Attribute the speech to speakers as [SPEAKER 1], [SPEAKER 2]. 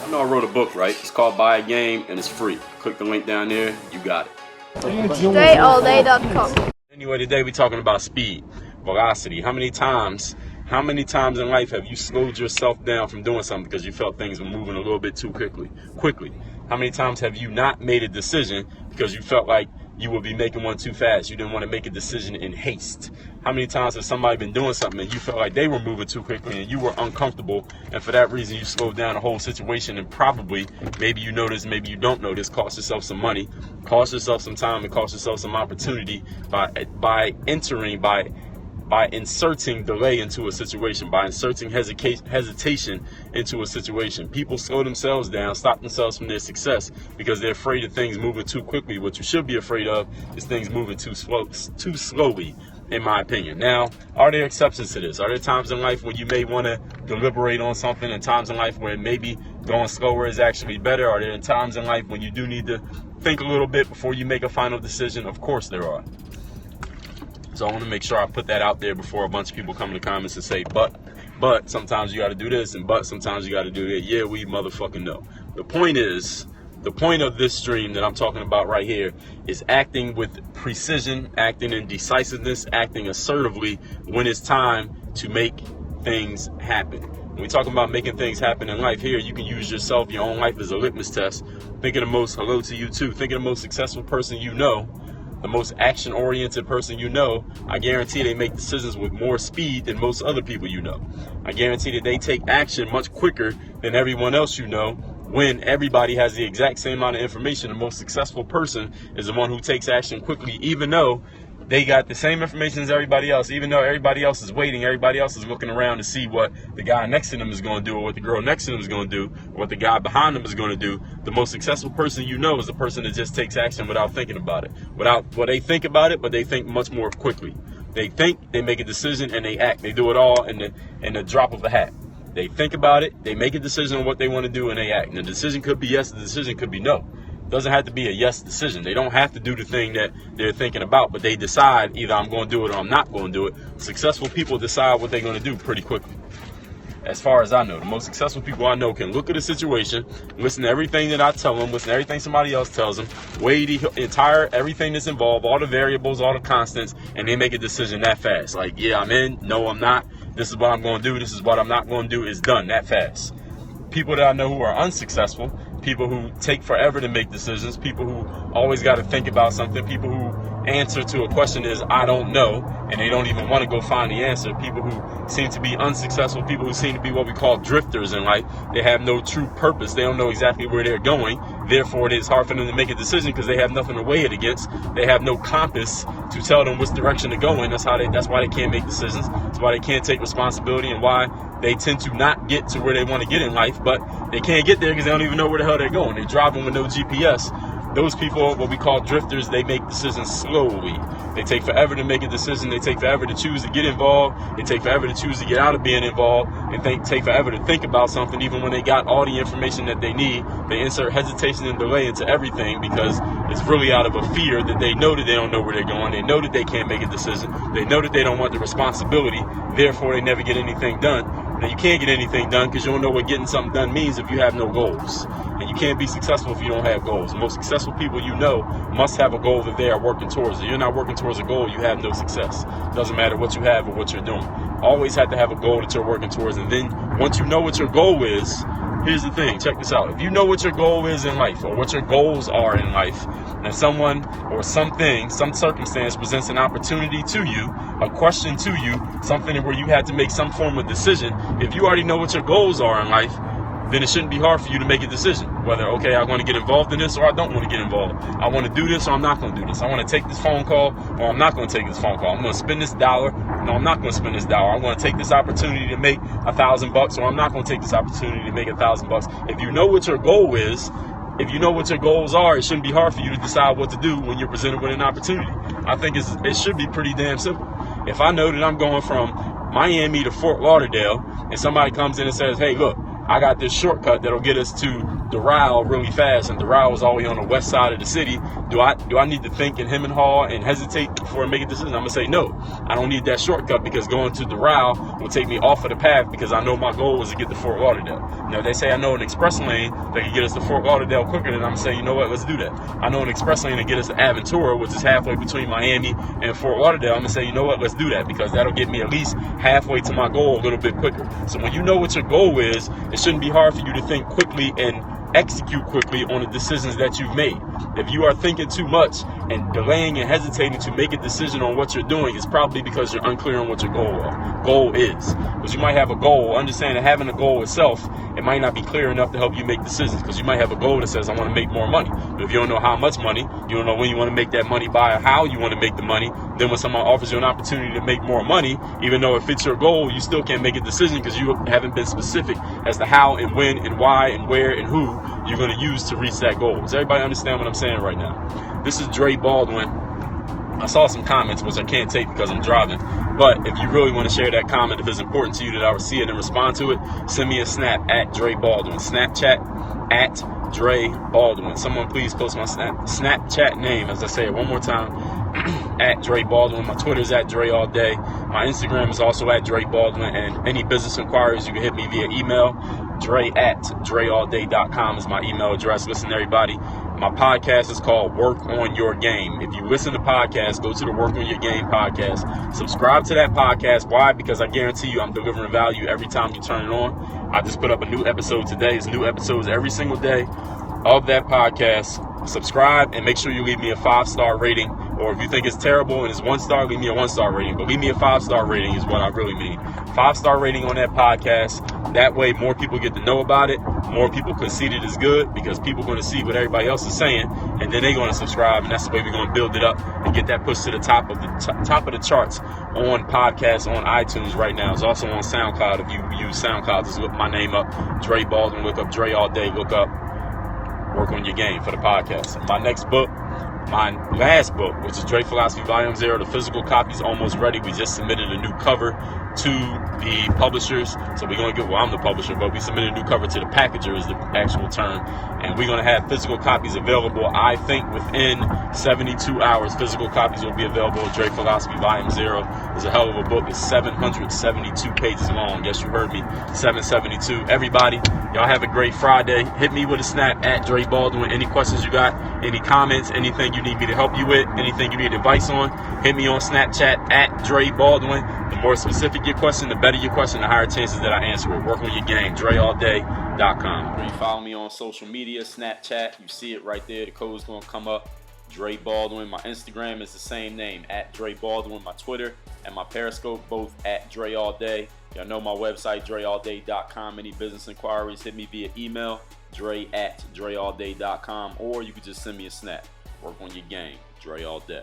[SPEAKER 1] I know I wrote a book, right? It's called Buy a Game and it's free. Click the link down there, you got it.
[SPEAKER 2] DreAllDay.com.
[SPEAKER 1] Anyway, today we're talking about speed, velocity. How many times in life have you slowed yourself down from doing something because you felt things were moving a little bit too quickly? How many times have you not made a decision because you felt like you would be making one too fast? You didn't want to make a decision in haste. How many times has somebody been doing something and you felt like they were moving too quickly and you were uncomfortable, and for that reason you slowed down the whole situation, and probably, maybe you know this, maybe you don't know this, cost yourself some money, cost yourself some time, and cost yourself some opportunity by inserting delay into a situation, by inserting hesitation into a situation. People slow themselves down, stop themselves from their success because they're afraid of things moving too quickly. What you should be afraid of is things moving too slowly, in my opinion. Now, are there exceptions to this? Are there times in life when you may want to deliberate on something, and times in life where maybe going slower is actually better? Are there times in life when you do need to think a little bit before you make a final decision? Of course there are. So I want to make sure I put that out there before a bunch of people come in the comments and say, but sometimes you got to do this, and but sometimes you got to do that. Yeah, we motherfucking know. The point of this stream that I'm talking about right here is acting with precision, acting in decisiveness, acting assertively when it's time to make things happen. When we talk about making things happen in life here, you can use yourself, your own life, as a litmus test. Think of the most, hello to you too, think of the most successful person you know, the most action-oriented person you know. I guarantee they make decisions with more speed than most other people you know. I guarantee that they take action much quicker than everyone else you know. When everybody has the exact same amount of information, the most successful person is the one who takes action quickly, even though they got the same information as everybody else, even though everybody else is waiting, everybody else is looking around to see what the guy next to them is going to do, or what the girl next to them is going to do, or what the guy behind them is going to do. The most successful person you know is the person that just takes action without thinking about it. They think about it, but they think much more quickly. They think, they make a decision, and they act. They do it all in the drop of a hat. They think about it, they make a decision on what they want to do, and they act. And the decision could be yes, the decision could be no. It doesn't have to be a yes decision. They don't have to do the thing that they're thinking about, but they decide either I'm going to do it or I'm not going to do it. Successful people decide what they're going to do pretty quickly. As far as I know, the most successful people I know can look at a situation, listen to everything that I tell them, listen to everything somebody else tells them, weigh everything that's involved, all the variables, all the constants, and they make a decision that fast. Like, yeah, I'm in, no, I'm not. This is what I'm going to do. This is what I'm not going to do. It's done that fast. People that I know who are unsuccessful, people who take forever to make decisions, people who always got to think about something, people who answer to a question is I don't know, and they don't even want to go find the answer, people who seem to be unsuccessful, people who seem to be what we call drifters in life. They have no true purpose. They don't know exactly where they're going. Therefore, it is hard for them to make a decision because they have nothing to weigh it against. They have no compass to tell them which direction to go in. That's why they can't make decisions. That's why they can't take responsibility, and why they tend to not get to where they want to get in life, but they can't get there because they don't even know where the hell they're going. They're driving with no GPS. Those people, what we call drifters, they make decisions slowly. They take forever to make a decision. They take forever to choose to get involved. They take forever to choose to get out of being involved. And they take forever to think about something, even when they got all the information that they need. They insert hesitation and delay into everything because it's really out of a fear that they know that they don't know where they're going. They know that they can't make a decision. They know that they don't want the responsibility. Therefore, they never get anything done. Now, you can't get anything done because you don't know what getting something done means if you have no goals. And you can't be successful if you don't have goals. The most successful people you know must have a goal that they are working towards. If you're not working towards a goal, you have no success. It doesn't matter what you have or what you're doing. Always have to have a goal that you're working towards. And then once you know what your goal is, here's the thing. Check this out. If you know what your goal is in life, or what your goals are in life, and someone or something, some circumstance presents an opportunity to you, a question to you, something where you had to make some form of decision, if you already know what your goals are in life, then it shouldn't be hard for you to make a decision. Whether, okay, I want to get involved in this or I don't want to get involved. I want to do this or I'm not going to do this. I want to take this phone call or I'm not going to take this phone call. I'm going to spend this dollar. No, I'm not going to spend this dollar. I'm going to take this opportunity to make $1,000 or I'm not going to take this opportunity to make $1,000. If you know what your goal is, if you know what your goals are, it shouldn't be hard for you to decide what to do when you're presented with an opportunity. I think it should be pretty damn simple. If I know that I'm going from Miami to Fort Lauderdale and somebody comes in and says, hey, look, I got this shortcut that'll get us to Doral really fast, and Doral is all the way on the west side of the city. Do I need to think and hem and haw and hesitate before I make a decision? I'm gonna say no. I don't need that shortcut, because going to Doral will take me off of the path, because I know my goal is to get to Fort Lauderdale. Now, if they say I know an express lane that can get us to Fort Lauderdale quicker, then I'm gonna say, you know what, let's do that. I know an express lane that get us to Aventura, which is halfway between Miami and Fort Lauderdale. I'm gonna say, you know what, let's do that, because that'll get me at least halfway to my goal a little bit quicker. So when you know what your goal is, it shouldn't be hard for you to think quickly and execute quickly on the decisions that you've made. If you are thinking too much and delaying and hesitating to make a decision on what you're doing, it's probably because you're unclear on what your goal is. Because you might have a goal. Understand that having a goal itself, it might not be clear enough to help you make decisions, because you might have a goal that says, I want to make more money. But if you don't know how much money, you don't know when you want to make that money by, or how you want to make the money, then when someone offers you an opportunity to make more money, even though it fits your goal, you still can't make a decision because you haven't been specific as to how and when and why and where and who you're going to use to reach that goal. Does everybody understand what I'm saying right now? This is Dre Baldwin. I saw some comments, which I can't take because I'm driving. But if you really want to share that comment, if it's important to you that I will see it and respond to it, send me a snap at Dre Baldwin. Snapchat at Dre Baldwin. Someone please post my Snapchat name, as I say it one more time, at Dre Baldwin. My Twitter is at Dre All Day. My Instagram is also at Dre Baldwin. And any business inquiries, you can hit me via email. Dre at DreAllDay.com is my email address. Listen, everybody, my podcast is called Work on Your Game. If you listen to podcasts, go to the Work on Your Game podcast. Subscribe to that podcast. Why? Because I guarantee you I'm delivering value every time you turn it on. I just put up a new episode today. It's new episodes every single day of that podcast. Subscribe and make sure you leave me a 5-star rating. Or if you think it's terrible and it's 1 star, leave me a 1-star rating. But leave me a 5-star rating is what I really mean. 5-star rating on that podcast. That way more people get to know about it. More people concede it is good, because people are going to see what everybody else is saying, and then they're going to subscribe, and that's the way we're going to build it up and get that pushed to the top of the charts on podcasts on iTunes right now. It's also on SoundCloud. If you use SoundCloud, just look my name up, Dre Baldwin. Look up Dre All Day. Look up Work on Your Game for the podcast. My next book, my last book, which is Dre Philosophy Volume 0, the physical copy is almost ready. We just submitted a new cover to the publishers. So we're going to I'm the publisher, but we submitted a new cover to the packager is the actual term. And we're going to have physical copies available, I think, within 72 hours. Physical copies will be available. Dre Philosophy Volume 0 is a hell of a book. It's 772 pages long. Yes, you heard me. 772. Everybody, y'all have a great Friday. Hit me with a snap at Dre Baldwin. Any questions you got, any comments, anything you need me to help you with, anything you need advice on, hit me on Snapchat at Dre Baldwin. The more specific your question, the better your question, the higher chances that I answer it. Work on your game. DreAllDay.com. You follow me on social media, Snapchat. You see it right there. The code's going to come up. Dre Baldwin. My Instagram is the same name, at Dre Baldwin. My Twitter and my Periscope, both at Dre All Day. Y'all know my website, DreAllDay.com. Any business inquiries, hit me via email, Dre at DreAllDay.com, or you can just send me a snap. Work on your game. Dre All Day.